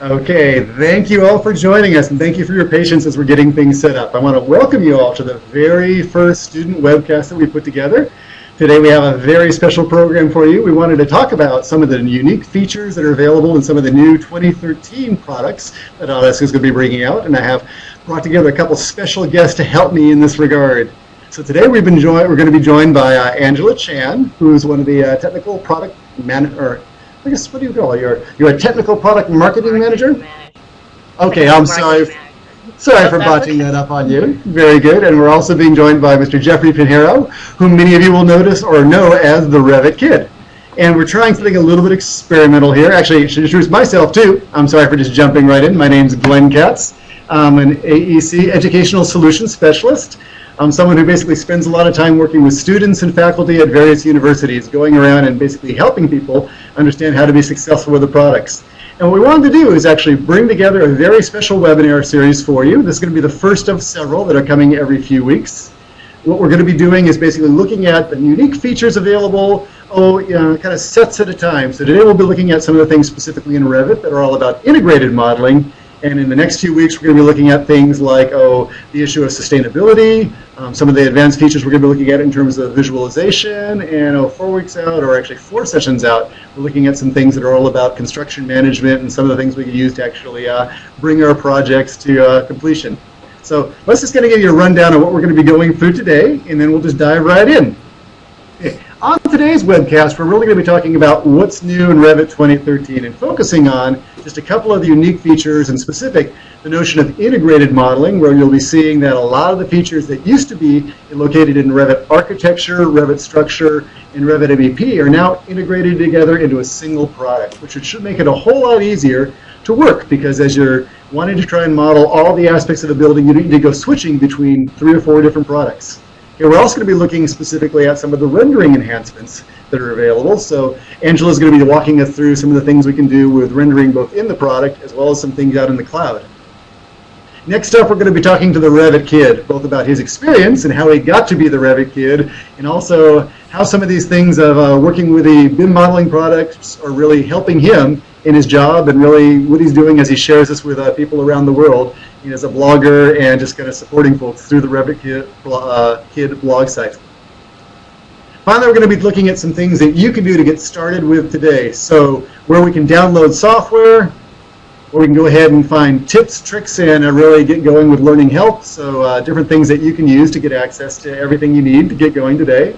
Okay, thank you all for joining us, and thank you for your patience as we're getting things set up. I want to welcome you all to the very first student webcast that we put together. Today we have a very special program for you. We wanted to talk about some of the unique features that are available in some of the new 2013 products that Autodesk is going to be bringing out, and I have brought together a couple special guests to help me in this regard. So today we're going to be joined by Angela Chan, who's one of the technical product manager. I guess, what do you call it? You're a technical product marketing manager? Okay, I'm sorry. Sorry for botching that up on you. Very good. And we're also being joined by Mr. Jeffrey Pinheiro, whom many of you will notice or know as the Revit Kid. And we're trying something a little bit experimental here. Actually, I should introduce myself too. I'm sorry for just jumping right in. My name's Glenn Katz. I'm an AEC, Educational Solutions Specialist. I'm someone who basically spends a lot of time working with students and faculty at various universities, going around and basically helping people understand how to be successful with the products. And what we wanted to do is actually bring together a very special webinar series for you. This is going to be the first of several that are coming every few weeks. What we're going to be doing is basically looking at the unique features available, kind of sets at a time. So today we'll be looking at some of the things specifically in Revit that are all about integrated modeling. And in the next few weeks, we're going to be looking at things like, the issue of sustainability, some of the advanced features we're going to be looking at in terms of visualization, and 4 weeks out, or actually 4 sessions out, we're looking at some things that are all about construction management and some of the things we can use to actually bring our projects to completion. So let's just kind of give you a rundown of what we're going to be going through today, and then we'll just dive right in. Okay. On today's webcast, we're really going to be talking about what's new in Revit 2013 and focusing on just a couple of the unique features, and specific, the notion of integrated modeling, where you'll be seeing that a lot of the features that used to be located in Revit architecture, Revit structure, and Revit MEP are now integrated together into a single product, which should make it a whole lot easier to work, because as you're wanting to try and model all the aspects of the building, you need to go switching between 3 or 4 different products. Okay, we're also going to be looking specifically at some of the rendering enhancements that are available. So Angela's going to be walking us through some of the things we can do with rendering both in the product as well as some things out in the cloud. Next up, we're going to be talking to the Revit Kid, both about his experience and how he got to be the Revit Kid, and also how some of these things of working with the BIM modeling products are really helping him in his job, and really what he's doing as he shares this with people around the world. As a blogger and just kind of supporting folks through the Revit Kid blog site. Finally, we're going to be looking at some things that you can do to get started with today. So where we can download software, where we can go ahead and find tips, tricks, and really get going with learning help. So different things that you can use to get access to everything you need to get going today.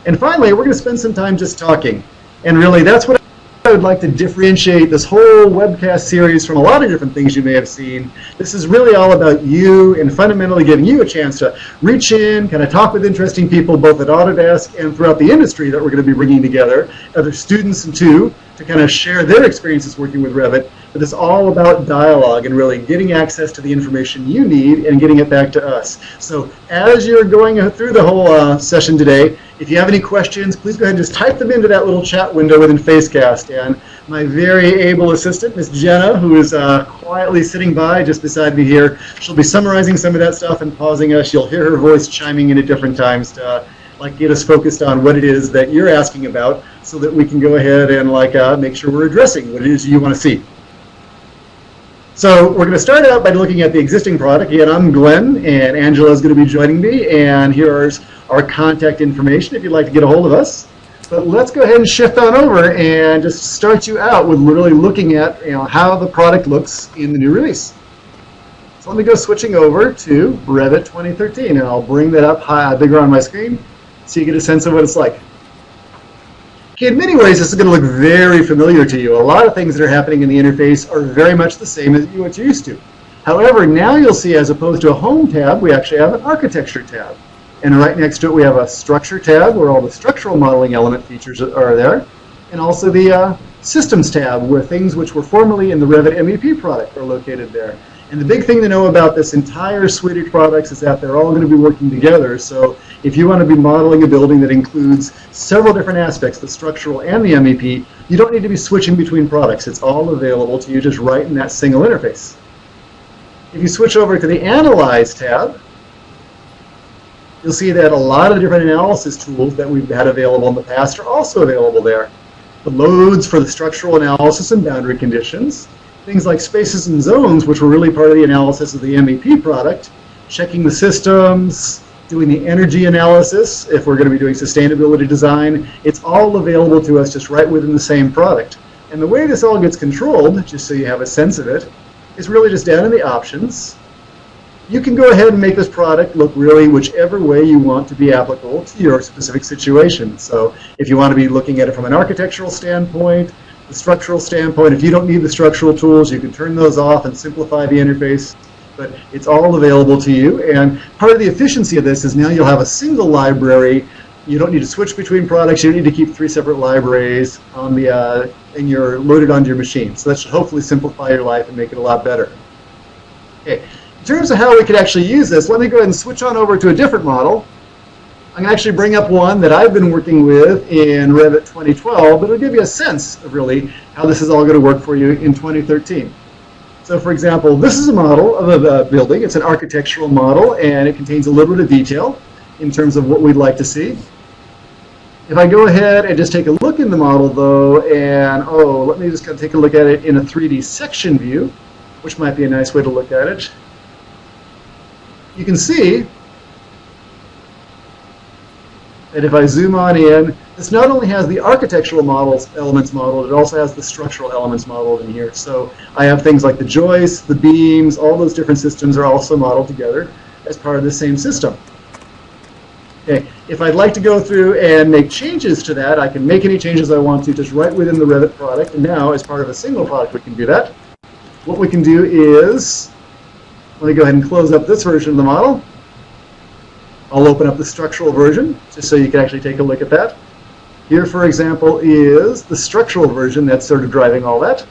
And finally, we're going to spend some time just talking. And really, that's what I would like to differentiate this whole webcast series from a lot of different things you may have seen. This is really all about you and fundamentally giving you a chance to reach in, kind of talk with interesting people both at Autodesk and throughout the industry that we're going to be bringing together, other students and to kind of share their experiences working with Revit. But it's all about dialogue and really getting access to the information you need and getting it back to us. So as you're going through the whole session today, if you have any questions, please go ahead and just type them into that little chat window within Facecast. And my very able assistant, Miss Jenna, who is quietly sitting by just beside me here, she'll be summarizing some of that stuff and pausing us. You'll hear her voice chiming in at different times to get us focused on what it is that you're asking about, so that we can go ahead and make sure we're addressing what it is you want to see. So we're going to start out by looking at the existing product. Again, I'm Glenn, and Angela is going to be joining me, and here's our contact information if you'd like to get a hold of us. But let's go ahead and shift on over and just start you out with really looking at how the product looks in the new release. So let me go switching over to Revit 2013, and I'll bring that up bigger on my screen so you get a sense of what it's like. Okay, in many ways, this is going to look very familiar to you. A lot of things that are happening in the interface are very much the same as what you're used to. However, now you'll see, as opposed to a Home tab, we actually have an Architecture tab. And right next to it, we have a Structure tab, where all the structural modeling element features are there. And also the Systems tab, where things which were formerly in the Revit MEP product are located there. And the big thing to know about this entire suite of products is that they're all going to be working together. So if you want to be modeling a building that includes several different aspects, the structural and the MEP, you don't need to be switching between products. It's all available to you just right in that single interface. If you switch over to the Analyze tab, you'll see that a lot of the different analysis tools that we've had available in the past are also available there. The loads for the structural analysis and boundary conditions, things like spaces and zones, which were really part of the analysis of the MEP product, checking the systems, doing the energy analysis, if we're going to be doing sustainability design, it's all available to us just right within the same product. And the way this all gets controlled, just so you have a sense of it, is really just down in the options. You can go ahead and make this product look really whichever way you want to be applicable to your specific situation. So if you want to be looking at it from an architectural standpoint, the structural standpoint, if you don't need the structural tools, you can turn those off and simplify the interface. But it's all available to you. And part of the efficiency of this is now you'll have a single library. You don't need to switch between products. You don't need to keep 3 separate libraries on the, and you're loaded onto your machine. So that should hopefully simplify your life and make it a lot better. Okay. In terms of how we could actually use this, let me go ahead and switch on over to a different model. I'm going to actually bring up one that I've been working with in Revit 2012, but it'll give you a sense of really how this is all going to work for you in 2013. So for example, this is a model of a building. It's an architectural model, and it contains a little bit of detail in terms of what we'd like to see. If I go ahead and just take a look in the model, though, and let me just kind of take a look at it in a 3D section view, which might be a nice way to look at it. You can see that if I zoom on in, this not only has the architectural elements modeled, it also has the structural elements modeled in here. So I have things like the joists, the beams, all those different systems are also modeled together as part of the same system. Okay. If I'd like to go through and make changes to that, I can make any changes I want to just right within the Revit product. And now, as part of a single product, we can do that. What we can do is, let me go ahead and close up this version of the model. I'll open up the structural version, just so you can actually take a look at that. Here, for example, is the structural version that's sort of driving all that.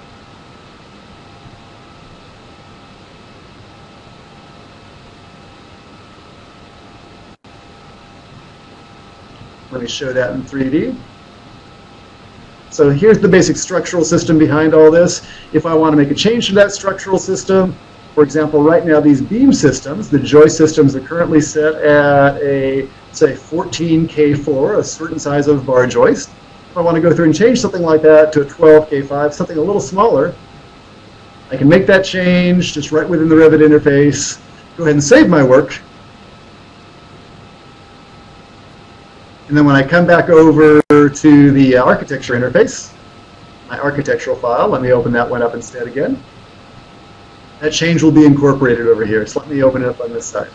Let me show that in 3D. So here's the basic structural system behind all this. If I want to make a change to that structural system, for example, right now these beam systems, the joist systems are currently set at a, say, 14K4, a certain size of bar joist. If I want to go through and change something like that to a 12K5, something a little smaller, I can make that change just right within the Revit interface, go ahead and save my work. And then when I come back over to the architecture interface, my architectural file, let me open that one up instead again. That change will be incorporated over here. So let me open it up on this side.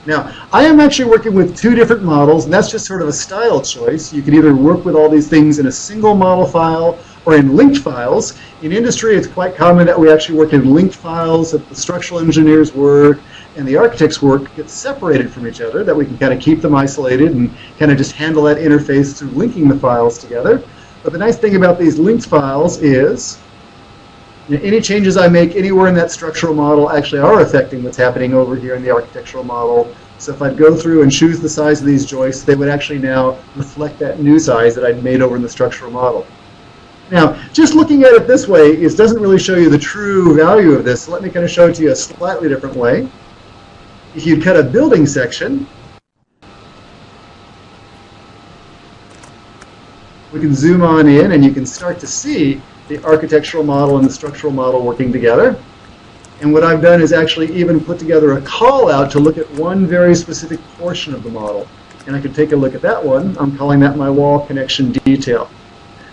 Now, I am actually working with 2 different models, and that's just sort of a style choice. You can either work with all these things in a single model file or in linked files. In industry, it's quite common that we actually work in linked files, that the structural engineers work and the architects' work get separated from each other, that we can kind of keep them isolated and kind of just handle that interface through linking the files together. But the nice thing about these linked files is any changes I make anywhere in that structural model actually are affecting what's happening over here in the architectural model. So if I'd go through and choose the size of these joists, they would actually now reflect that new size that I'd made over in the structural model. Now, just looking at it this way doesn't really show you the true value of this. So let me kind of show it to you a slightly different way. If you cut a building section, we can zoom on in and you can start to see the architectural model and the structural model working together. And what I've done is actually even put together a call out to look at one very specific portion of the model. And I could take a look at that one. I'm calling that my wall connection detail.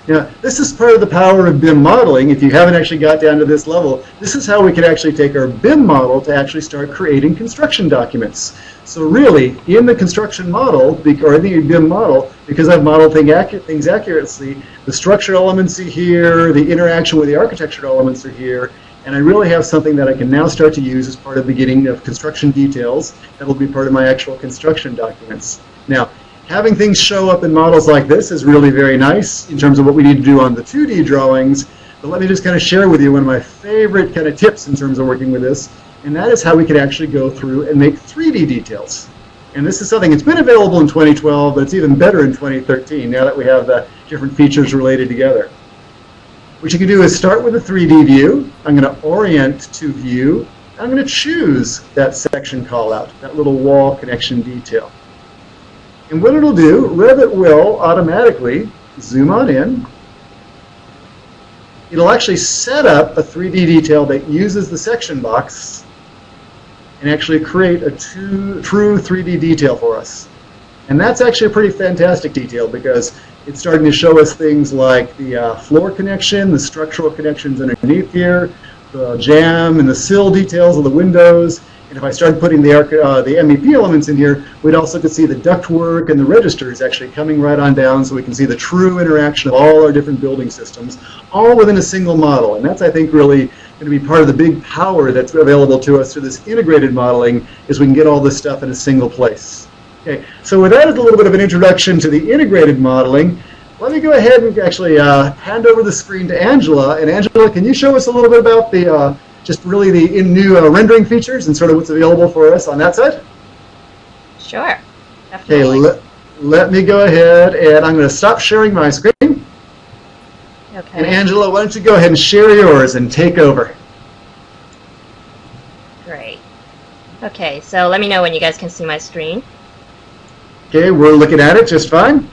Now, this is part of the power of BIM modeling. If you haven't actually got down to this level, this is how we can actually take our BIM model to actually start creating construction documents. So really, in the construction model, or in the BIM model, because I've modeled things accurately, the structural elements are here, the interaction with the architectural elements are here, and I really have something that I can now start to use as part of the beginning of construction details that will be part of my actual construction documents. Now, having things show up in models like this is really very nice in terms of what we need to do on the 2D drawings, but let me just kind of share with you one of my favorite kind of tips in terms of working with this, and that is how we could actually go through and make 3D details. And this is something that's been available in 2012, but it's even better in 2013 now that we have the different features related together. What you can do is start with a 3D view. I'm going to orient to view. I'm going to choose that section call out, that little wall connection detail. And what it'll do, Revit will automatically zoom on in. it'll actually set up a 3D detail that uses the section box and actually create a true 3D detail for us. And that's actually a pretty fantastic detail because it's starting to show us things like the floor connection, the structural connections underneath here, the jamb and the sill details of the windows. And if I started putting the MEP elements in here, we'd also could see the ductwork and the registers actually coming right on down, so we can see the true interaction of all our different building systems, all within a single model. And that's, I think, really going to be part of the big power that's available to us through this integrated modeling, is we can get all this stuff in a single place. Okay, so with that as a little bit of an introduction to the integrated modeling, let me go ahead and actually hand over the screen to Angela. And Angela, can you show us a little bit about the just really the new rendering features and sort of what's available for us on that side? Sure, definitely. Okay, let me go ahead, and I'm going to stop sharing my screen. Okay. And Angela, why don't you go ahead and share yours and take over. Great. Okay, so let me know when you guys can see my screen. Okay, we're looking at it just fine.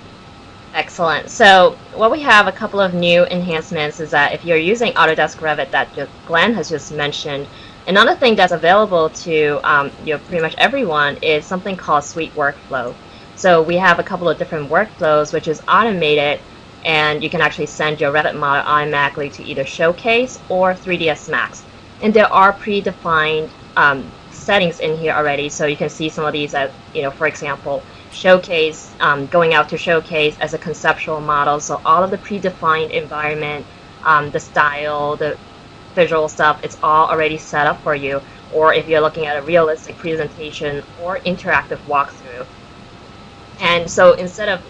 Excellent. So what we have, a couple of new enhancements, is that if you're using Autodesk Revit that Glenn has just mentioned, another thing that's available to pretty much everyone is something called Suite Workflow. So we have a couple of different workflows which is automated, and you can actually send your Revit model automatically to either Showcase or 3ds Max. And there are predefined settings in here already, so you can see some of these as, for example, Showcase, going out to Showcase as a conceptual model, so all of the predefined environment, the style, the visual stuff, it's all already set up for you. Or if you're looking at a realistic presentation or interactive walkthrough. And so instead of,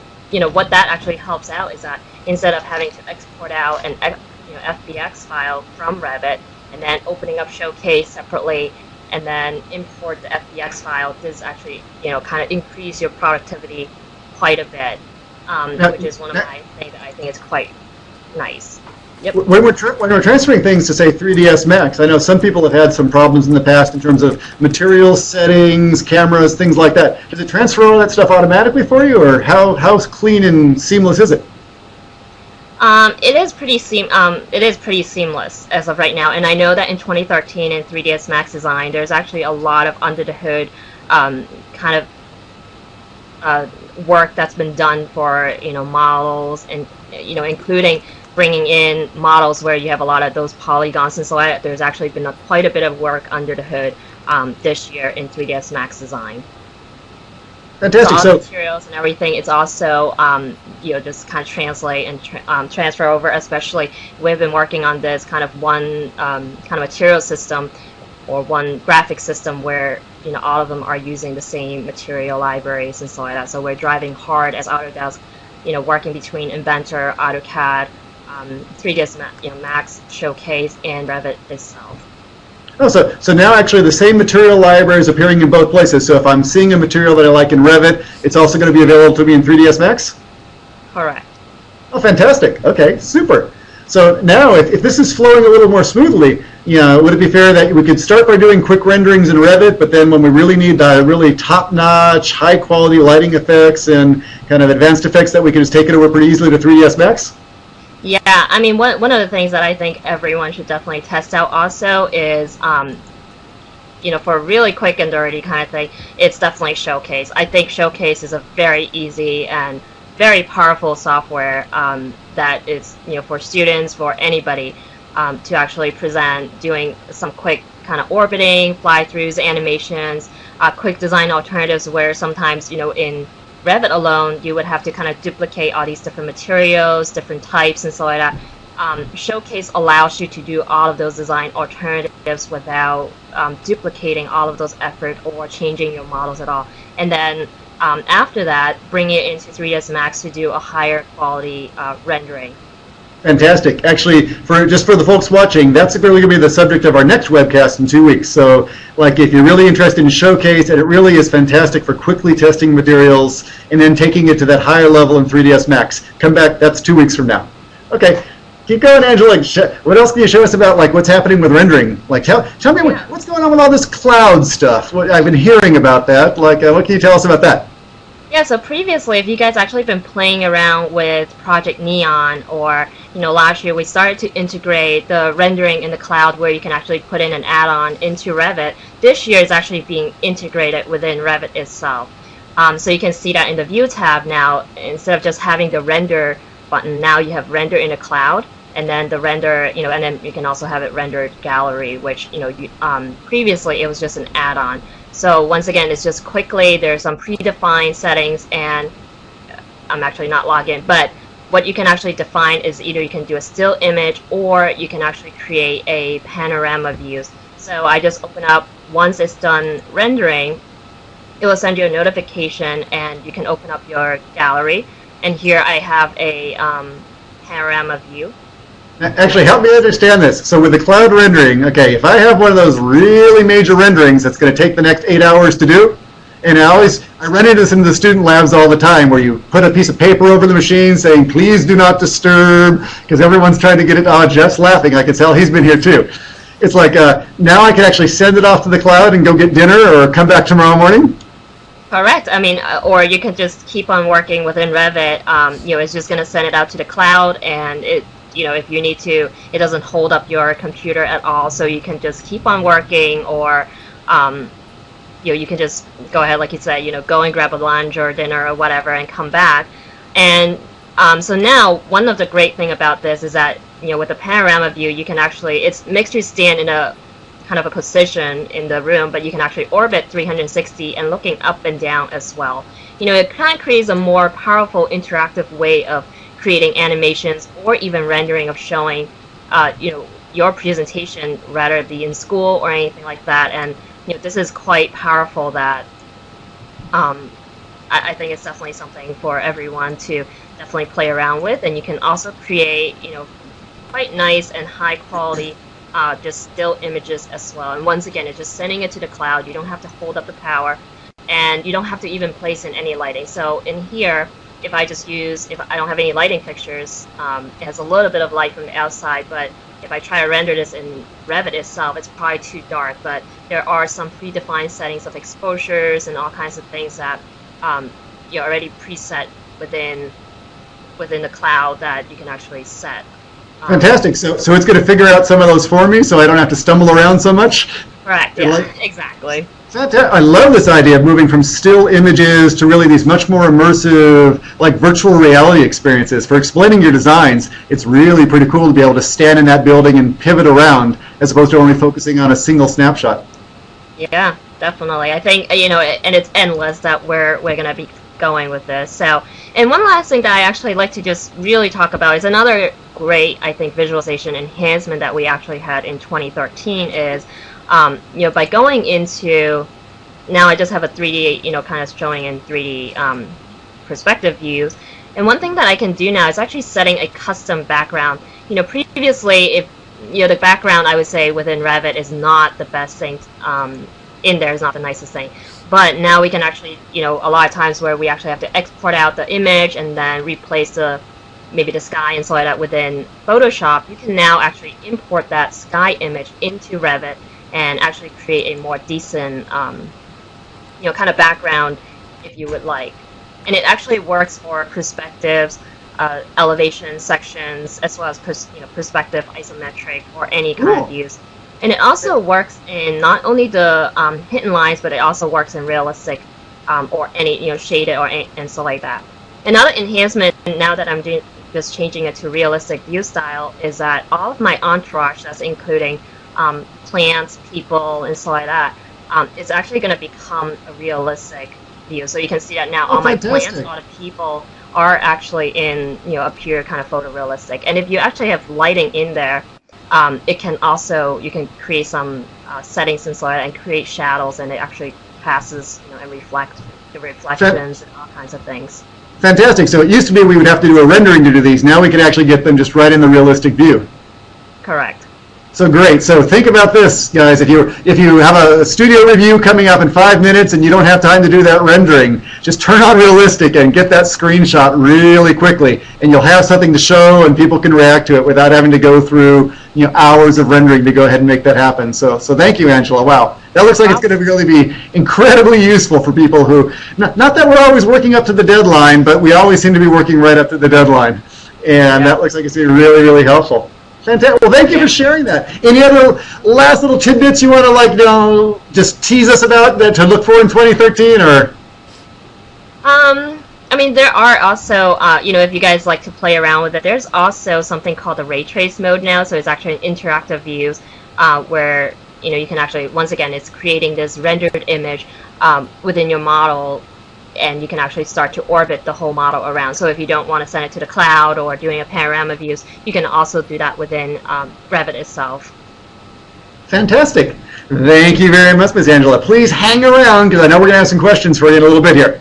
what that actually helps out is that instead of having to export out an FBX file from Revit and then opening up Showcase separately and then import the FBX file, this actually, kind of increase your productivity quite a bit, which is one of my things that I think is quite nice. Yep. When we're transferring things to, say, 3ds Max, I know some people have had some problems in the past in terms of materials settings, cameras, things like that. Does it transfer all that stuff automatically for you, or how clean and seamless is it? It is pretty seamless as of right now, and I know that in 2013 in 3ds Max Design, there's actually a lot of under the hood kind of work that's been done for models, and including bringing in models where you have a lot of those polygons and so on. There's actually been quite a bit of work under the hood this year in 3ds Max Design. Fantastic. So all the materials and everything, it's also just kind of translate and transfer over. Especially, we've been working on this kind of one kind of material system or one graphic system where all of them are using the same material libraries and so like that. So we're driving hard as Autodesk, working between Inventor, AutoCAD, 3ds Max, Showcase, and Revit itself. Oh, so now actually the same material library is appearing in both places. So if I'm seeing a material that I like in Revit, it's also going to be available to me in 3ds Max? Correct. Oh, fantastic. Okay, super. So now if this is flowing a little more smoothly, would it be fair that we could start by doing quick renderings in Revit, but then when we really need really top-notch, high-quality lighting effects and kind of advanced effects, that we can just take it over pretty easily to 3ds Max? Yeah, I mean, one of the things that I think everyone should definitely test out also is, for a really quick and dirty kind of thing, it's definitely Showcase. I think Showcase is a very easy and very powerful software that is, for students, for anybody, to actually present, doing some quick kind of orbiting, fly-throughs, animations, quick design alternatives where sometimes, in Revit alone, you would have to kind of duplicate all these different materials, different types, and so like that. Showcase allows you to do all of those design alternatives without duplicating all of those effort or changing your models at all. And then after that, bring it into 3ds Max to do a higher quality rendering. Fantastic. Actually, just for the folks watching, that's really going to be the subject of our next webcast in 2 weeks. So, if you're really interested in Showcase, and it really is fantastic for quickly testing materials and then taking it to that higher level in 3ds Max, come back. That's 2 weeks from now. Okay. Keep going, Angela. What else can you show us about what's happening with rendering? Tell me what's going on with all this cloud stuff. I've been hearing about that. What can you tell us about that? Yeah, so previously, if you guys actually been playing around with Project Neon, or last year we started to integrate the rendering in the cloud where you can actually put in an add-on into Revit. This year is actually being integrated within Revit itself. So you can see that in the View tab now, instead of just having the render button, now you have render in the cloud, and then the render, and then you can also have it rendered gallery, which previously it was just an add-on. So once again, it's just quickly, there's some predefined settings, and I'm actually not logged in, but what you can actually define is either you can do a still image or you can actually create a panorama view. So I just open up, once it's done rendering, it will send you a notification and you can open up your gallery. And here I have a panorama view. Actually, help me understand this. So with the cloud rendering, okay, if I have one of those really major renderings that's going to take the next 8 hours to do, and I run into this in the student labs all the time where you put a piece of paper over the machine saying, please do not disturb, because everyone's trying to get it. Oh, Jeff's laughing. I can tell he's been here too. It's like, now I can actually send it off to the cloud and go get dinner or come back tomorrow morning? Correct. I mean, or you can just keep on working within Revit. It's just going to send it out to the cloud, and if you need to, it doesn't hold up your computer at all, so you can just keep on working, or you can just go ahead, like you said, go and grab a lunch or dinner or whatever and come back. And so now, one of the great thing about this is that, with the panorama view, you can actually, it makes you stand in a kind of a position in the room, but you can actually orbit 360 and looking up and down as well. It kind of creates a more powerful interactive way of creating animations or even rendering of showing your presentation, rather it be in school or anything like that. And this is quite powerful that I think it's definitely something for everyone to definitely play around with. And you can also create quite nice and high quality just still images as well. And once again, it's just sending it to the cloud. You don't have to hold up the power, and you don't have to even place in any lighting. So in here, if I don't have any lighting fixtures, it has a little bit of light from the outside, but if I try to render this in Revit itself, it's probably too dark. But there are some predefined settings of exposures and all kinds of things that you're already preset within the cloud that you can actually set. Fantastic. So it's going to figure out some of those for me, so I don't have to stumble around so much? Correct. Yeah, exactly. I love this idea of moving from still images to really these much more immersive, like virtual reality experiences. For explaining your designs, it's really pretty cool to be able to stand in that building and pivot around as opposed to only focusing on a single snapshot. Yeah, definitely. I think, and it's endless that we're going to be going with this. So, and one last thing that I actually like to just really talk about is another great, I think, visualization enhancement that we actually had in 2013 is by going into, now I just have a 3D, kind of showing in 3D perspective views. And one thing that I can do now is actually setting a custom background. Previously, if, the background, I would say, within Revit is not the best thing in there, is not the nicest thing. But now we can actually, a lot of times where we actually have to export out the image and then replace maybe the sky and so like that within Photoshop, you can now actually import that sky image into Revit and actually create a more decent, kind of background if you would like. And it actually works for perspectives, elevation sections, as well as perspective, isometric, or any kind of views. And it also works in not only the hidden lines, but it also works in realistic or any shaded and so like that. Another enhancement now that I'm just changing it to realistic view style is that all of my entourage, that's including plants, people, and so like that, it's actually going to become a realistic view. So you can see that now all my plants, all the people are actually appear kind of photorealistic. And if you actually have lighting in there, it can also, you can create some settings and so on and create shadows, and it actually passes and reflect the reflections and all kinds of things. Fantastic. So it used to be we would have to do a rendering to do these. Now we can actually get them just right in the realistic view. Correct. So great. So think about this, guys. If you have a studio review coming up in 5 minutes and you don't have time to do that rendering, just turn on realistic and get that screenshot really quickly, and you'll have something to show and people can react to it without having to go through hours of rendering to go ahead and make that happen. So thank you, Angela. Wow, that looks like it's going to really be incredibly useful for people who, not that we're always working up to the deadline, but we always seem to be working right up to the deadline, and that looks like it's going to be really, really helpful. Fantastic. Well, thank you for sharing that. Any other last little tidbits you want to just tease us about that to look for in 2013, or? I mean, there are also, if you guys like to play around with it, there's also something called the ray trace mode now. So it's actually an interactive views where you can actually, once again, it's creating this rendered image within your model, and you can actually start to orbit the whole model around. So if you don't want to send it to the cloud or doing a panorama views, you can also do that within Revit itself. Fantastic. Thank you very much, Ms. Angela. Please hang around because I know we're going to have some questions for you in a little bit here.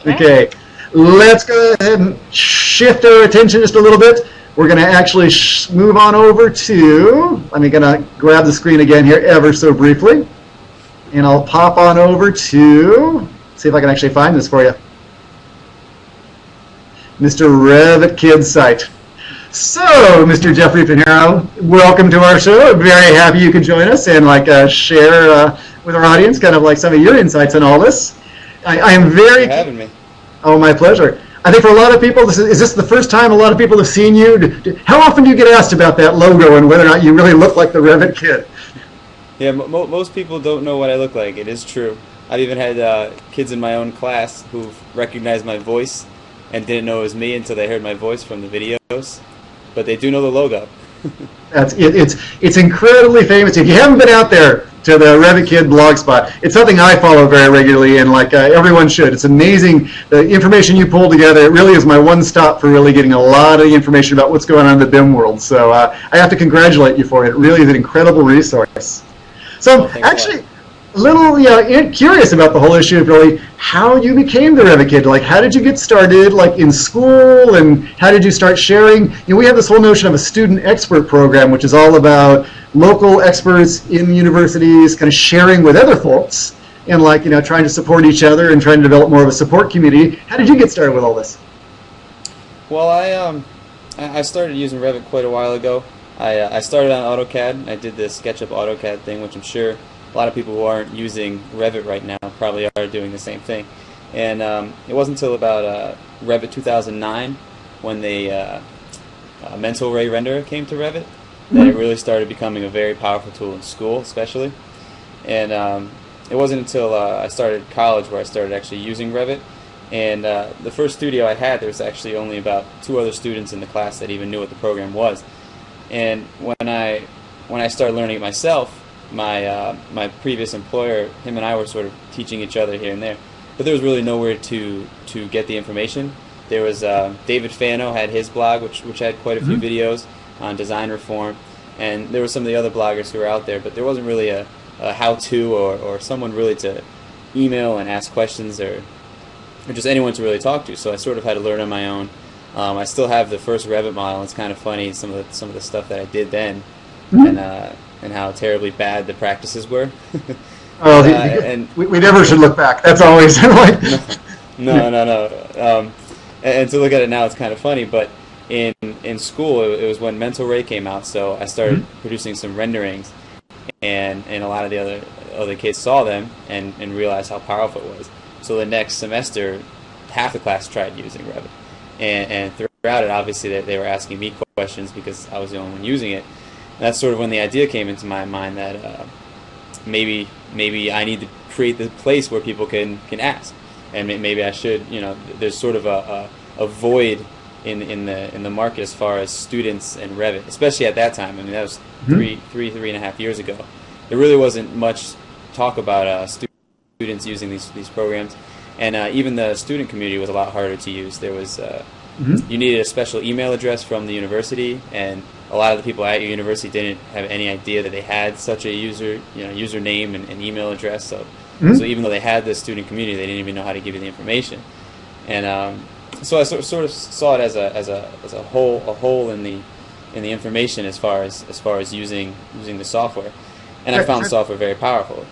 Okay. Let's go ahead and shift our attention just a little bit. We're going to actually move on over to, I'm going to grab the screen again here ever so briefly, and I'll pop on over to, see if I can actually find this for you, Mr. Revit Kids site. So, Mr. Jeffrey Pinheiro, welcome to our show. I'm very happy you could join us and share with our audience kind of some of your insights on all this. I am very... Thanks for having me. Oh, my pleasure. I think for a lot of people, is this the first time a lot of people have seen you? How often do you get asked about that logo and whether or not you really look like the Revit kid? Yeah, most people don't know what I look like. It is true. I've even had kids in my own class who've recognized my voice and didn't know it was me until they heard my voice from the videos. But they do know the logo. It's incredibly famous. If you haven't been out there to the Revit Kid blog spot, it's something I follow very regularly, and everyone should. It's amazing the information you pull together. It really is my one stop for really getting a lot of the information about what's going on in the BIM world. So I have to congratulate you for it. It really is an incredible resource. So actually, a little curious about the whole issue of really how you became the Revit Kid. How did you get started in school, and how did you start sharing? We have this whole notion of a student expert program, which is all about local experts in universities kind of sharing with other folks and trying to support each other and trying to develop more of a support community. How did you get started with all this? Well, I started using Revit quite a while ago. I started on AutoCAD. I did the SketchUp AutoCAD thing, which I'm sure a lot of people who aren't using Revit right now probably are doing the same thing. And it wasn't until about Revit 2009 when the mental ray renderer came to Revit that it really started becoming a very powerful tool in school, especially. And it wasn't until I started college where I started actually using Revit. And the first studio I had, there was actually only about 2 other students in the class that even knew what the program was. And when I started learning it myself, my previous employer, him and I were sort of teaching each other here and there, but there was really nowhere to get the information. There was David Fano had his blog, which had quite a few videos on design reform, and there were some of the other bloggers who were out there, but there wasn't really a how-to or someone really to email and ask questions or just anyone to really talk to. So I sort of had to learn on my own. I still have the first Revit model. It's kind of funny some of the stuff that I did then, and how terribly bad the practices were. And we never should look back. That's always No. And to look at it now, it's kind of funny. But in school, it was when Mental Ray came out, so I started producing some renderings, and a lot of the other kids saw them and realized how powerful it was. So the next semester, half the class tried using Revit. And throughout it, obviously, they were asking me questions because I was the only one using it. And that's sort of when the idea came into my mind that maybe I need to create the place where people can ask, and maybe I should. There's sort of a void in the market as far as students and Revit, especially at that time. I mean, that was three and a half years ago. There really wasn't much talk about students using these programs. And even the student community was a lot harder to use. There was you needed a special email address from the university, and a lot of the people at your university didn't have any idea that they had such a username and email address. So even though they had this student community, they didn't even know how to give you the information. And so I sort of saw it as a hole in the information as far as using the software. And I found the software very powerful.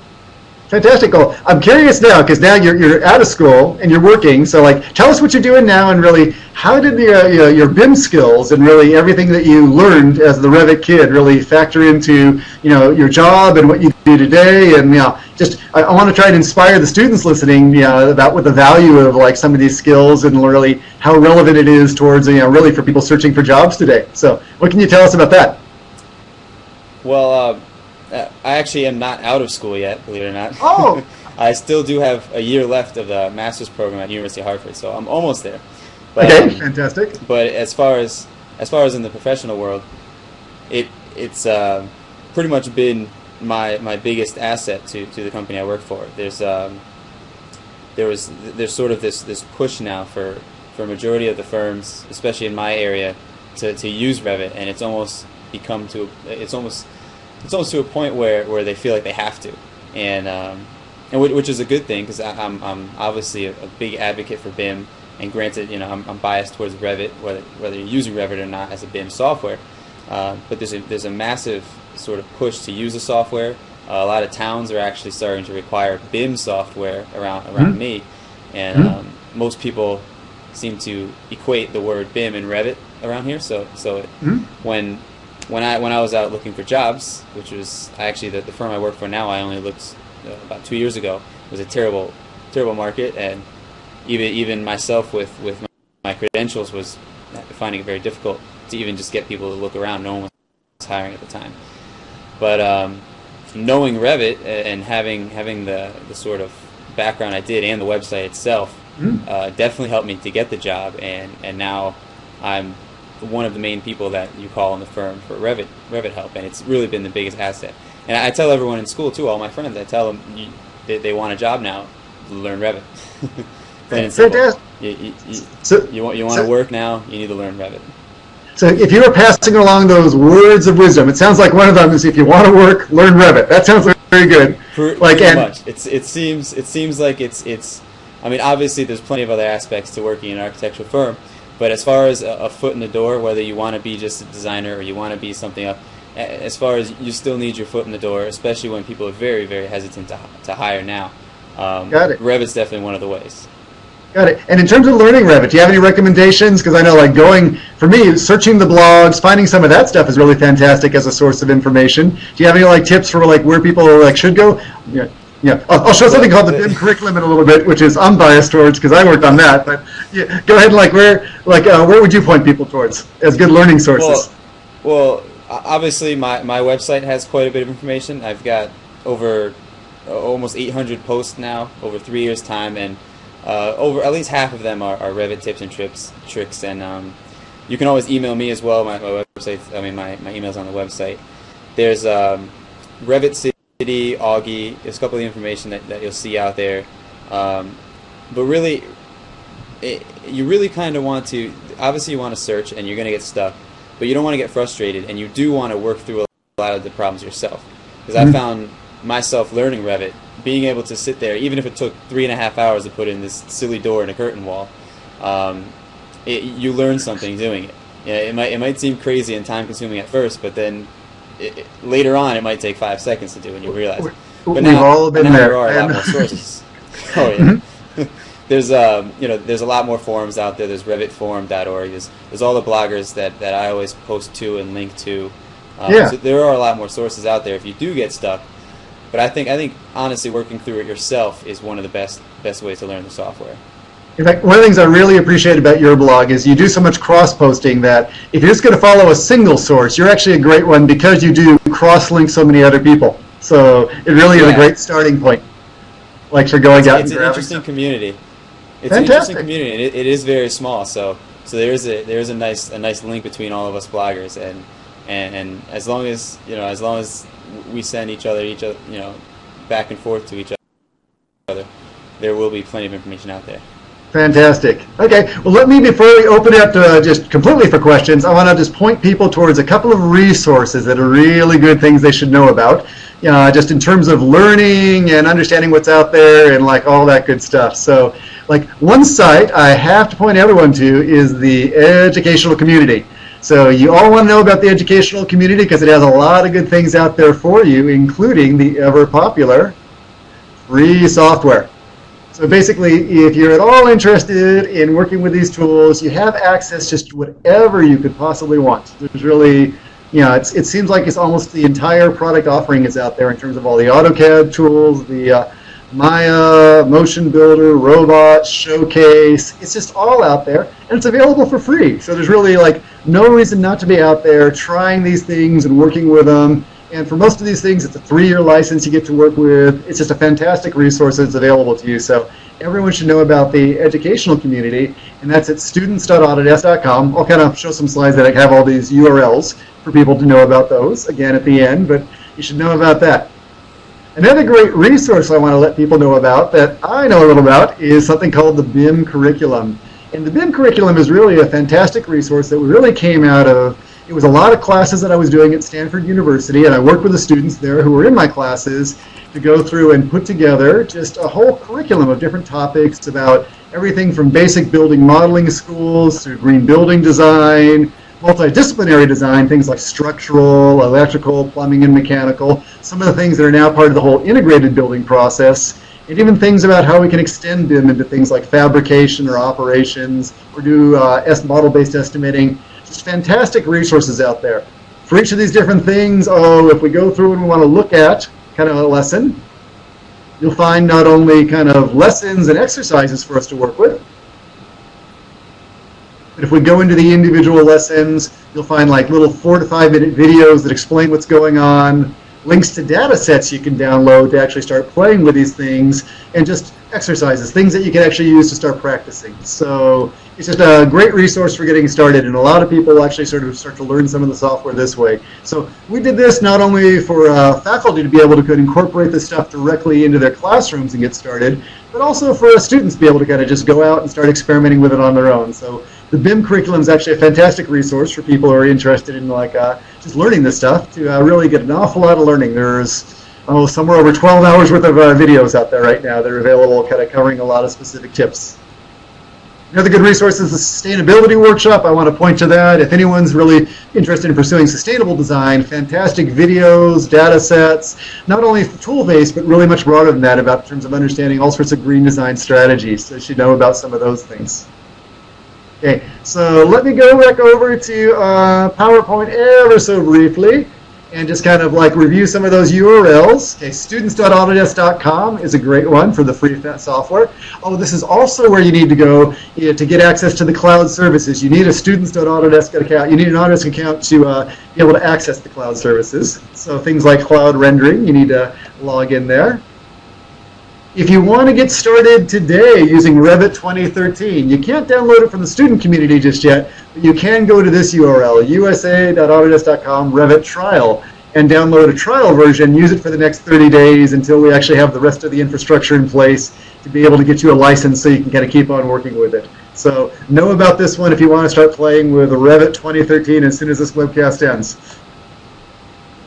Fantastic. Well, I'm curious now because now you're out of school and you're working. So, like, tell us what you're doing now, and really, how did your BIM skills and really everything that you learned as the Revit kid really factor into your job and what you do today? And just I want to try and inspire the students listening, about what the value of like some of these skills and really how relevant it is towards really for people searching for jobs today. So, what can you tell us about that? Well, I actually am not out of school yet, believe it or not. Oh! I still do have a year left of the master's program at University of Hartford, so I'm almost there. But, okay, fantastic. But as far as in the professional world, it's pretty much been my biggest asset to the company I work for. There's sort of this push now for a majority of the firms, especially in my area, to use Revit, and it's almost to a point where they feel like they have to, and which is a good thing, because I'm obviously a big advocate for BIM, and granted, I'm biased towards Revit, whether you're using Revit or not as a BIM software, but there's a massive sort of push to use the software. A lot of towns are actually starting to require BIM software around me, and most people seem to equate the word BIM and Revit around here. So when I was out looking for jobs, which was actually the firm I work for now, I only looked about 2 years ago. It was a terrible market, and even myself with my credentials was finding it very difficult to even just get people to look around. No one was hiring at the time. But knowing Revit and having the sort of background I did and the website itself definitely helped me to get the job, and now I'm one of the main people that you call in the firm for Revit help, and it's really been the biggest asset. And I tell everyone in school too, all my friends, I tell them they want a job now, learn Revit. Fantastic. You want to work now, you need to learn Revit. So if you were passing along those words of wisdom, it sounds like one of them is if you want to work, learn Revit. That sounds very good. Pretty much. It seems like it's. I mean, obviously there's plenty of other aspects to working in an architectural firm, but as far as a foot in the door, whether you want to be just a designer or you want to be something else, as far as you still need your foot in the door, especially when people are very, very hesitant to hire now. Got it. Revit's definitely one of the ways. Got it. And in terms of learning Revit, do you have any recommendations? Because I know, like, for me, searching the blogs, finding some of that stuff is really fantastic as a source of information. Do you have any like tips for like where people like should go? Yeah. I'll show something called the BIM curriculum in a little bit, which is I'm biased towards because I worked on that. But yeah, go ahead. Where would you point people towards as good learning sources? Well, obviously my website has quite a bit of information. I've got over almost 800 posts now over 3 years' time, and over at least half of them are Revit tips and tricks. And you can always email me as well. My website, my email's on the website. There's Revit City, Augie. There's a couple of information that you'll see out there. But really, you really kind of want to. Obviously, you want to search, and you're going to get stuck. But you don't want to get frustrated, and you do want to work through a lot of the problems yourself. Because I found myself learning Revit, being able to sit there, even if it took 3.5 hours to put in this silly door and a curtain wall, you learn something doing it. It might seem crazy and time-consuming at first, but then later on it might take 5 seconds to do, and you realize. But now there are a lot more sources. Oh yeah. There's a lot more forums out there. There's RevitForum.org. There's all the bloggers that I always post to and link to. So there are a lot more sources out there if you do get stuck. But I think honestly working through it yourself is one of the best ways to learn the software. In fact, one of the things I really appreciate about your blog is you do so much cross-posting that if you're just going to follow a single source, you're actually a great one because you do cross-link so many other people. So it really is a great starting point. Like for going out and grabbing. It's an interesting community. It's Fantastic. An interesting community, and it is very small. So there's a nice link between all of us bloggers, and as long as we send each other back and forth to each other, there will be plenty of information out there. Fantastic. Okay, well, before we open it up to just completely for questions, I want to just point people towards a couple of resources that are really good things they should know about, just in terms of learning and understanding what's out there and like all that good stuff. So, like one site I have to point everyone to is the educational community. So you all want to know about the educational community because it has a lot of good things out there for you, including the ever popular free software. So basically, if you're at all interested in working with these tools, you have access just to whatever you could possibly want. There's really, it seems like it's almost the entire product offering is out there in terms of all the AutoCAD tools, the Maya, Motion Builder, Robot, Showcase. It's just all out there, and it's available for free. So there's really like no reason not to be out there trying these things and working with them. And for most of these things, it's a 3-year license you get to work with. It's just a fantastic resource that's available to you. So everyone should know about the educational community, and that's at students.autodesk.com. I'll kind of show some slides that have all these URLs for people to know about those, again, at the end, but you should know about that. Another great resource I want to let people know about that I know a little about is something called the BIM curriculum. And the BIM curriculum is really a fantastic resource that really came out of, it was a lot of classes that I was doing at Stanford University, and I worked with the students there who were in my classes to go through and put together just a whole curriculum of different topics about everything from basic building modeling schools through green building design, multidisciplinary design, things like structural, electrical, plumbing, and mechanical, some of the things that are now part of the whole integrated building process, and even things about how we can extend BIM into things like fabrication or operations, or do model-based estimating. Just fantastic resources out there. For each of these different things, if we go through and we want to look at kind of a lesson, you'll find not only kind of lessons and exercises for us to work with, but if we go into the individual lessons, you'll find like little 4 to 5 minute videos that explain what's going on, links to data sets you can download to actually start playing with these things, and just exercises, things that you can actually use to start practicing. So it's just a great resource for getting started, and a lot of people actually sort of start to learn some of the software this way. So we did this not only for faculty to be able to incorporate this stuff directly into their classrooms and get started, but also for students to be able to kind of just go out and start experimenting with it on their own. So the BIM curriculum is actually a fantastic resource for people who are interested in like just learning this stuff to really get an awful lot of learning. There's somewhere over 12 hours worth of videos out there right now that are available, kind of covering a lot of specific tips. Another good resource is the Sustainability Workshop. I want to point to that. If anyone's really interested in pursuing sustainable design, fantastic videos, data sets, not only tool-based, but really much broader than that about in terms of understanding all sorts of green design strategies. So you should know about some of those things. Okay, so let me go back over to PowerPoint ever so briefly and just kind of like review some of those URLs. Okay, students.autodesk.com is a great one for the free software. Oh, this is also where you need to go to get access to the cloud services. You need a students.autodesk account. You need an Autodesk account to be able to access the cloud services. So things like cloud rendering, you need to log in there. If you want to get started today using Revit 2013, you can't download it from the student community just yet, but you can go to this URL, usa.autodesk.com Revit trial, and download a trial version, use it for the next 30 days until we actually have the rest of the infrastructure in place to be able to get you a license so you can kind of keep on working with it. So know about this one if you want to start playing with Revit 2013 as soon as this webcast ends.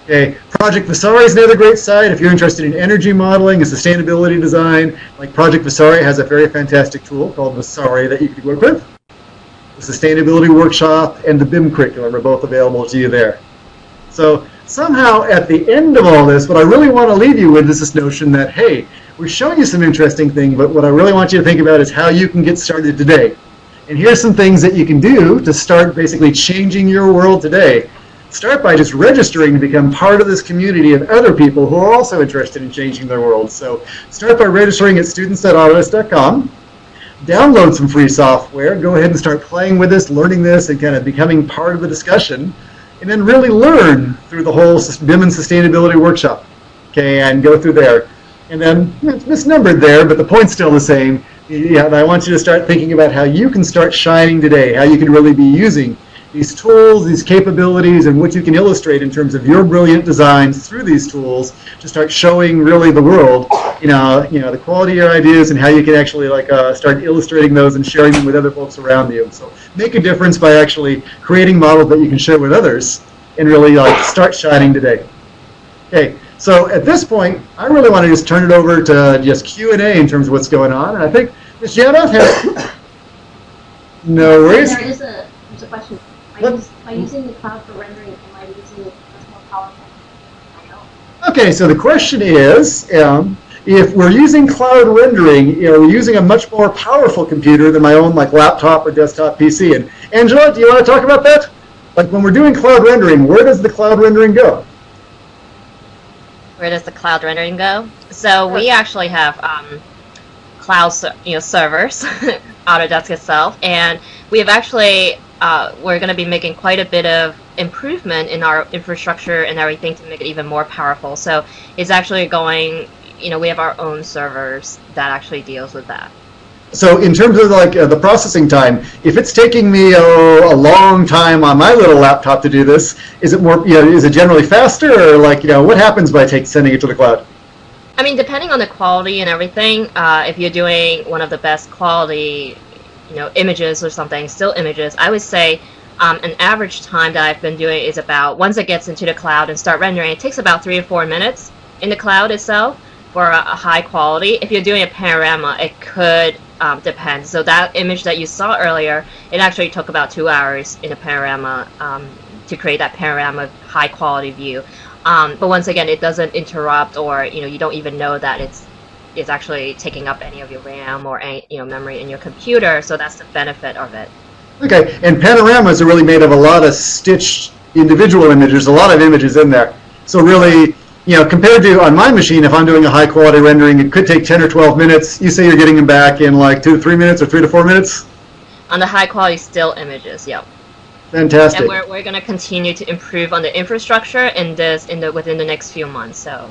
Okay, Project Vasari is another great site. If you're interested in energy modeling and sustainability design, like Project Vasari has a very fantastic tool called Vasari that you can work with. The Sustainability Workshop and the BIM curriculum are both available to you there. So somehow at the end of all this, what I really want to leave you with is this notion that, hey, we're showing you some interesting things, but what I really want you to think about is how you can get started today. And here's some things that you can do to start basically changing your world today. Start by just registering to become part of this community of other people who are also interested in changing their world. So start by registering at students.autodesk.com. Download some free software. Go ahead and start playing with this, learning this, and kind of becoming part of the discussion. And then really learn through the whole BIM and Sustainability Workshop. Okay, and go through there. And then it's misnumbered there, but the point's still the same. Yeah, and I want you to start thinking about how you can start shining today, how you can really be using these tools, these capabilities, and what you can illustrate in terms of your brilliant designs through these tools to start showing really the world, the quality of your ideas and how you can actually start illustrating those and sharing them with other folks around you. So make a difference by actually creating models that you can share with others and really start shining today. Okay, so at this point, I really want to just turn it over to just Q&A in terms of what's going on, and I think Ms. Janov has no worries. There's a question. Am I using the cloud for rendering? Am I using it as more powerful? I know. Okay, so the question is, if we're using cloud rendering, we're using a much more powerful computer than my own like laptop or desktop PC. And Angela, do you want to talk about that? Like when we're doing cloud rendering, where does the cloud rendering go? Where does the cloud rendering go? So we actually have cloud servers, Autodesk itself, and we have actually we're going to be making quite a bit of improvement in our infrastructure and everything to make it even more powerful. So it's actually going, we have our own servers that actually deals with that. So in terms of like the processing time, if it's taking me a long time on my little laptop to do this, is it more, is it generally faster, or like, what happens by sending it to the cloud? I mean, depending on the quality and everything, if you're doing one of the best quality, images or something, still images, I would say an average time that I've been doing is about, once it gets into the cloud and start rendering, it takes about 3 to 4 minutes in the cloud itself for a high quality. If you're doing a panorama, it could depend. So that image that you saw earlier, it actually took about 2 hours in a panorama to create that panorama high quality view. But once again, it doesn't interrupt, or you don't even know that it's actually taking up any of your RAM or any memory in your computer. So that's the benefit of it. Okay, and panoramas are really made of a lot of stitched individual images, a lot of images in there. So really, compared to on my machine, if I'm doing a high quality rendering, it could take 10 or 12 minutes. You say you're getting them back in like 2 to 3 minutes or 3 to 4 minutes? On the high quality still images, yeah. Fantastic. And we're going to continue to improve on the infrastructure within the next few months. So.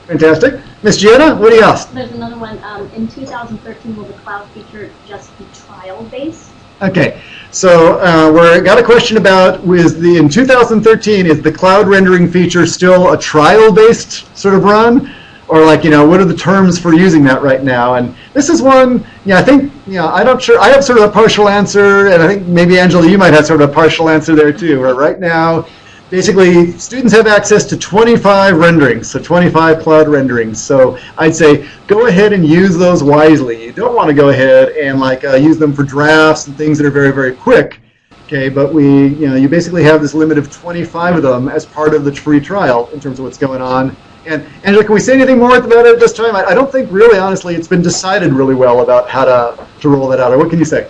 Fantastic. Miss Gianna, what do you ask? There's another one. In 2013, will the cloud feature just be trial-based? Okay, so we got a question about, in 2013, is the cloud rendering feature still a trial-based sort of run? Or like, what are the terms for using that right now? And this is one, I think, I'm not sure, I have sort of a partial answer, and I think maybe Angela, you might have sort of a partial answer there too, where right now, basically, students have access to 25 renderings, so 25 cloud renderings. So I'd say go ahead and use those wisely. You don't want to go ahead and use them for drafts and things that are very, very quick. Okay, but you basically have this limit of 25 of them as part of the free trial in terms of what's going on. And Angela, can we say anything more about it at this time? I don't think really, honestly, it's been decided really well about how to roll that out. Or what can you say?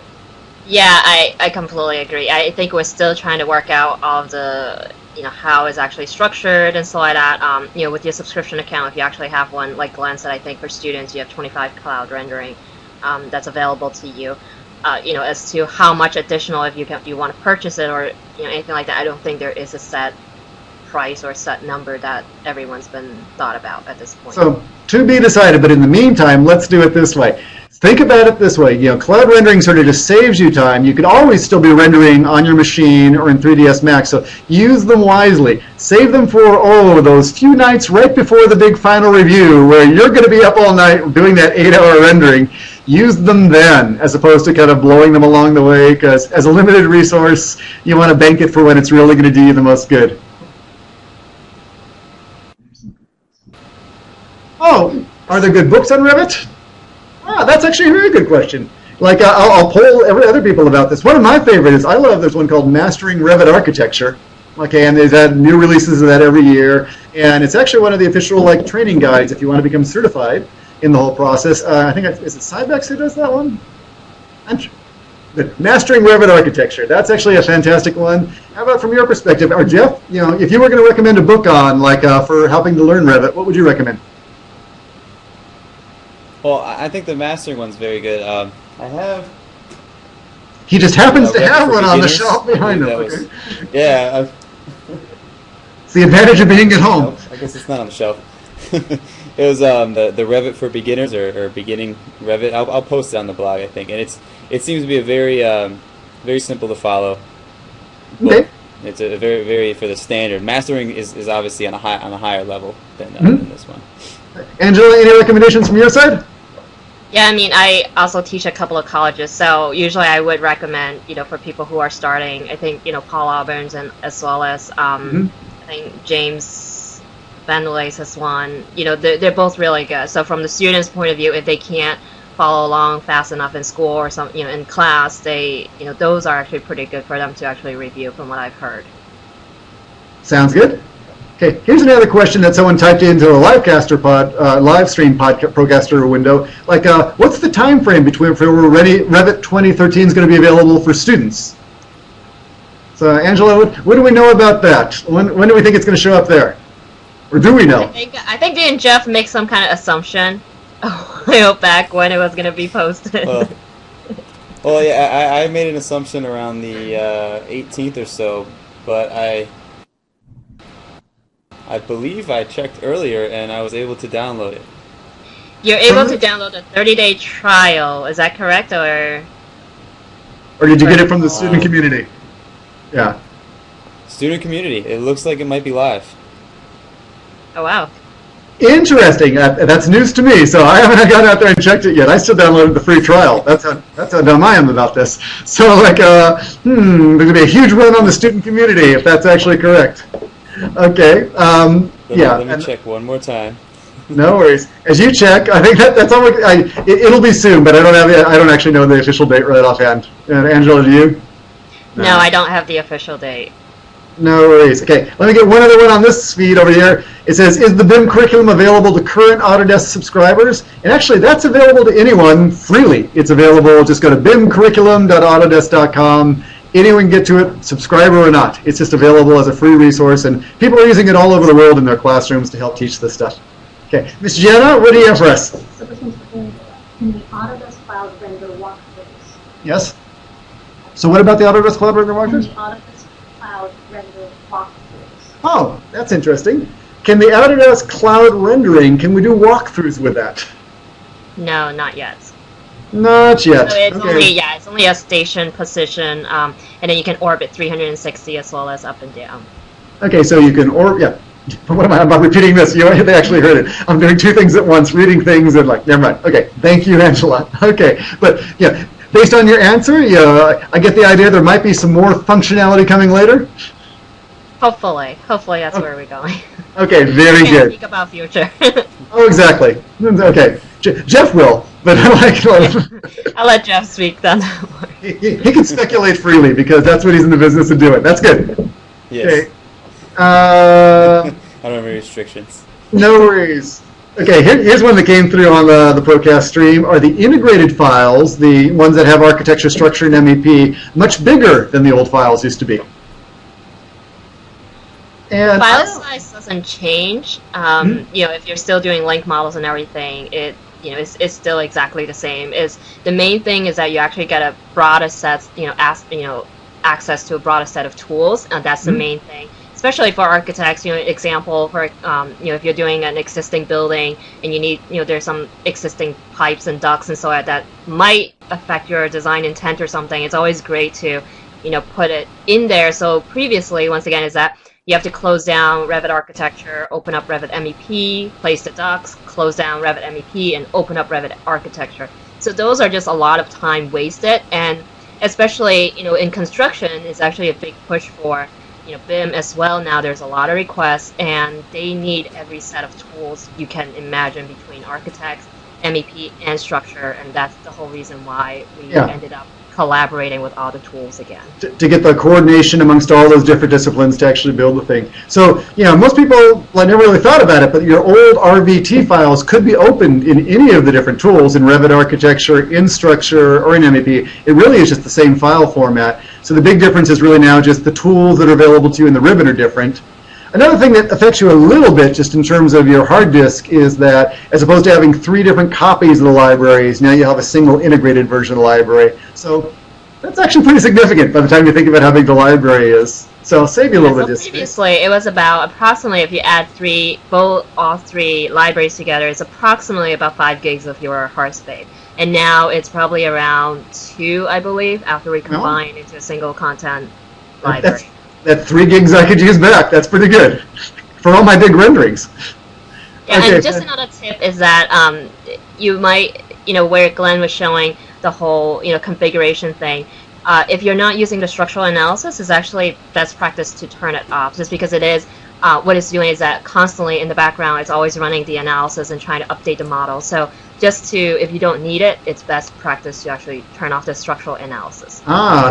Yeah, I completely agree. I think we're still trying to work out all of the how it's actually structured and so like that. With your subscription account, if you actually have one, like Glenn said, I think for students you have 25 cloud rendering that's available to you. As to how much additional, if you want to purchase it or anything like that, I don't think there is a set price or set number that everyone's been thought about at this point. So to be decided, but in the meantime, let's do it this way. Think about it this way, cloud rendering sort of just saves you time. You could always still be rendering on your machine or in 3ds Max, so use them wisely. Save them for, those few nights right before the big final review where you're going to be up all night doing that 8-hour rendering. Use them then, as opposed to kind of blowing them along the way, because as a limited resource, you want to bank it for when it's really going to do you the most good. Oh, are there good books on Revit? That's actually a very good question. I'll poll other people about this. One of my favorites there's one called Mastering Revit Architecture. Okay, and they've had new releases of that every year. And it's actually one of the official training guides if you want to become certified in the whole process. I think is it Cybex who does that one? Mastering Revit Architecture. That's actually a fantastic one. How about from your perspective? Or Jeff, if you were going to recommend a book on for helping to learn Revit, what would you recommend? Well, I think the mastering one's very good. I have. He just happens to have one on the shelf behind him. Yeah. It's the advantage of being at home. I guess it's not on the shelf. It was the Revit for beginners or beginning Revit. I'll post it on the blog, I think, and it seems to be a very simple to follow book. Okay. It's a very for the standard. Mastering is obviously on a higher level than this one. Angela, any recommendations from your side? Yeah, I mean, I also teach a couple of colleges, so usually I would recommend, for people who are starting, I think, Paul Auburn's and as well as, I think James Van Leys has one. They're both really good. So from the student's point of view, if they can't follow along fast enough in school or in class, those are actually pretty good for them to actually review from what I've heard. Sounds good. Okay, here's another question that someone typed into a live stream Procaster window. Like, what's the time frame between for Revit 2013 is going to be available for students? So, Angela, what do we know about that? When do we think it's going to show up there? Or do we know? I think didn't Jeff make some kind of assumption a while back when it was going to be posted? Well, yeah, I made an assumption around the 18th or so, but I believe I checked earlier and I was able to download it. You're able to download the 30-day trial, is that correct, or did you get it from the student community? Yeah. Student community. It looks like it might be live. Oh wow. Interesting. That's news to me. So I haven't gone out there and checked it yet. I still downloaded the free trial. That's how dumb I am about this. So like, there's gonna be a huge run on the student community if that's actually correct. Okay. Yeah. Let me check one more time. No worries. As you check, I think that's all. It'll be soon, but I don't actually know the official date right offhand. And Angela, do you? No, I don't have the official date. No worries. Okay, let me get one other one on this feed over here. It says, is the BIM curriculum available to current Autodesk subscribers? And actually, that's available to anyone freely. It's available. Just go to bimcurriculum.autodesk.com. Anyone can get to it, subscriber or not. It's just available as a free resource, and people are using it all over the world in their classrooms to help teach this stuff. Okay, Ms. Jenna, what do you have for us? So this one's in the Autodesk Cloud Render Walkthroughs. Yes? So what about the Autodesk Cloud Render In Walkthroughs? the Autodesk Cloud Render Walkthroughs. Oh, that's interesting. Can the Autodesk Cloud Rendering, can we do walkthroughs with that? No, not yet. Not yet. So it's Okay. it's only a station position, and then you can orbit 360 as well as up and down. Okay, so you can, yeah. What am I about repeating this? You they actually heard it. I'm doing two things at once, reading things and like, never mind. Okay, thank you, Angela. Okay, but yeah, based on your answer, I get the idea there might be some more functionality coming later. Hopefully that's where we're going. Okay, very I can't good. speak about future. Oh, exactly. Okay, Jeff will, but I'll let Jeff speak then. he can speculate freely because that's what he's in the business of doing. That's good. Yes. Okay. I don't have any restrictions. No worries. Okay, here's one that came through on the Procast stream. Are the integrated files, the ones that have architecture, structure, and MEP, much bigger than the old files used to be? And File size doesn't change. If you're still doing link models and everything, it's still exactly the same. The main thing is that you actually get a broader set, access to a broader set of tools, and that's the main thing. Especially for architects, example for if you're doing an existing building and you need, there's some existing pipes and ducts and so on that might affect your design intent or something. It's always great to, put it in there. So previously, once again, is that you have to close down Revit Architecture, open up Revit MEP, place the ducts, close down Revit MEP, and open up Revit Architecture. So those are just a lot of time wasted, and especially in construction, it's actually a big push for BIM as well. Now there's a lot of requests, and they need every set of tools you can imagine between architects, MEP, and structure, and that's the whole reason why we ended up collaborating with all the tools again. To get the coordination amongst all those different disciplines to actually build the thing. So, most people never really thought about it, but your old RVT files could be opened in any of the different tools, in Revit Architecture, in Structure, or in MEP. It really is just the same file format. So the big difference is really now just the tools that are available to you in the Revit are different. Another thing that affects you a little bit, just in terms of your hard disk, is that as opposed to having 3 different copies of the libraries, now you have a single integrated version of the library. So that's actually pretty significant by the time you think about how big the library is. So I'll save you a little bit of disk. Previously, it was about approximately, if you add all three libraries together, it's approximately about 5 gigs of your hard space. And now it's probably around 2, I believe, after we combine into a single content library. That's 3 gigs I could use back. That's pretty good for all my big renderings. Yeah, okay. And just another tip is that you might, where Glenn was showing the whole, configuration thing, if you're not using the structural analysis, it's actually best practice to turn it off, just because it is, what it's doing is that constantly in the background, it's always running the analysis and trying to update the model. So if you don't need it, it's best practice to actually turn off the structural analysis.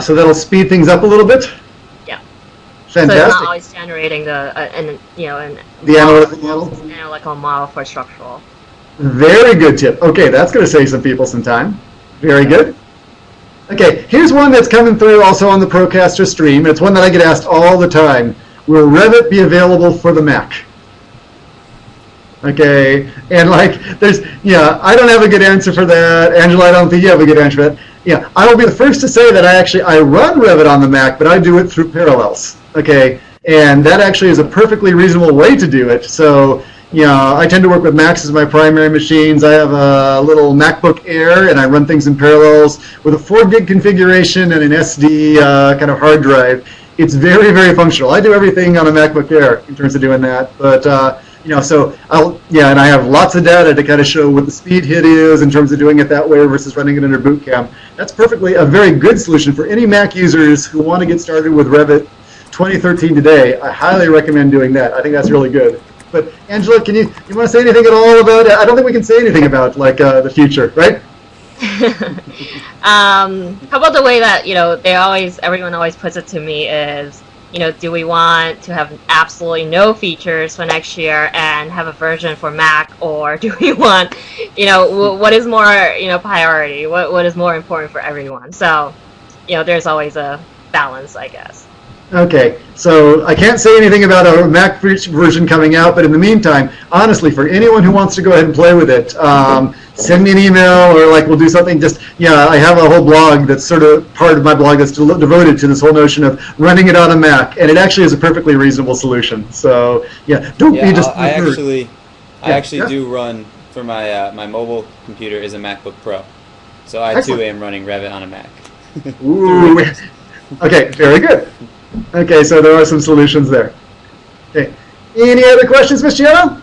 So that'll speed things up a little bit? Yeah. Fantastic. So it's not always generating the analytical model for structural. Very good tip. Okay, that's going to save some people some time. Very good. Okay, here's one that's coming through also on the Procaster stream. It's one that I get asked all the time. Will Revit be available for the Mac? Okay, and like, I don't have a good answer for that. Angela, I don't think you have a good answer for that. Yeah, I will be the first to say that I run Revit on the Mac, but I do it through Parallels. Okay, and that actually is a perfectly reasonable way to do it. So, I tend to work with Macs as my primary machines. I have a little MacBook Air, and I run things in Parallels with a 4 gig configuration and an SD kind of hard drive. It's very, very functional. I do everything on a MacBook Air in terms of doing that, but so and I have lots of data to kind of show what the speed hit is in terms of doing it that way versus running it under boot camp. That's perfectly a very good solution for any Mac users who want to get started with Revit 2013 today. I highly recommend doing that. I think that's really good. But Angela, you want to say anything at all about it? I don't think we can say anything about the future, right? How about the way that everyone always puts it to me is, do we want to have absolutely no features for next year and have a version for Mac, or do we want, what is more, priority? What is more important for everyone? So, there's always a balance, I guess. Okay, so I can't say anything about a Mac version coming out, but in the meantime, honestly, for anyone who wants to go ahead and play with it, send me an email, or we'll do something. I have a whole blog that's sort of part of my blog that's devoted to this whole notion of running it on a Mac, and it actually is a perfectly reasonable solution. So don't be just. I actually do run for my mobile computer is a MacBook Pro, so I too am running Revit on a Mac. Ooh. Okay, very good. Okay, so there are some solutions there. Okay, any other questions, Ms. Gianna?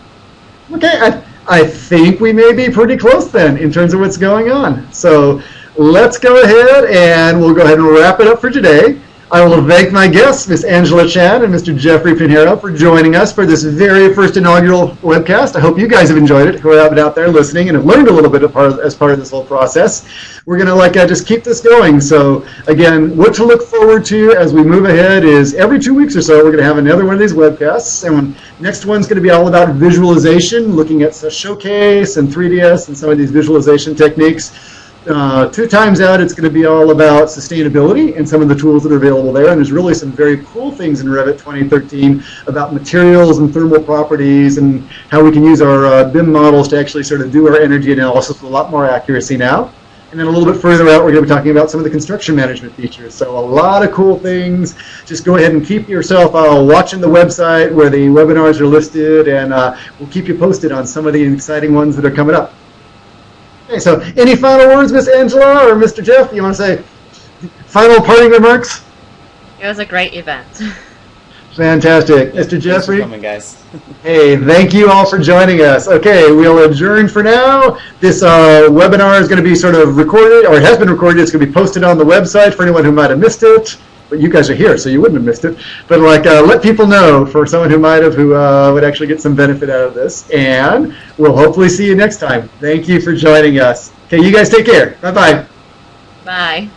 Okay, I think we may be pretty close then in terms of what's going on. So let's go ahead and we'll go ahead and wrap it up for today. I will thank my guests, Ms. Angela Chan and Mr. Jeffrey Pinheiro, for joining us for this very first inaugural webcast. I hope you guys have enjoyed it, who have been out there listening and have learned a little bit as part of this whole process. We're going to just keep this going. So again, what to look forward to as we move ahead is every 2 weeks or so, we're going to have another one of these webcasts. And next one's going to be all about visualization, looking at Showcase and 3ds and some of these visualization techniques. 2 times out, it's going to be all about sustainability and some of the tools that are available there. And there's really some very cool things in Revit 2013 about materials and thermal properties and how we can use our BIM models to actually sort of do our energy analysis with a lot more accuracy now. And then a little bit further out, we're going to be talking about some of the construction management features. So a lot of cool things. Just go ahead and keep yourself watching the website where the webinars are listed, and we'll keep you posted on some of the exciting ones that are coming up. Okay, so any final words, Miss Angela or Mr. Jeff? You want to say final parting remarks? It was a great event. Fantastic. Mr. Jeffrey? Thanks for coming, guys. Hey, thank you all for joining us. Okay, we'll adjourn for now. This webinar is going to be sort of recorded, or it has been recorded. It's going to be posted on the website for anyone who might have missed it. But you guys are here, so you wouldn't have missed it. But let people know for someone who might have, who would actually get some benefit out of this. And we'll hopefully see you next time. Thank you for joining us. Okay, you guys take care. Bye-bye. Bye.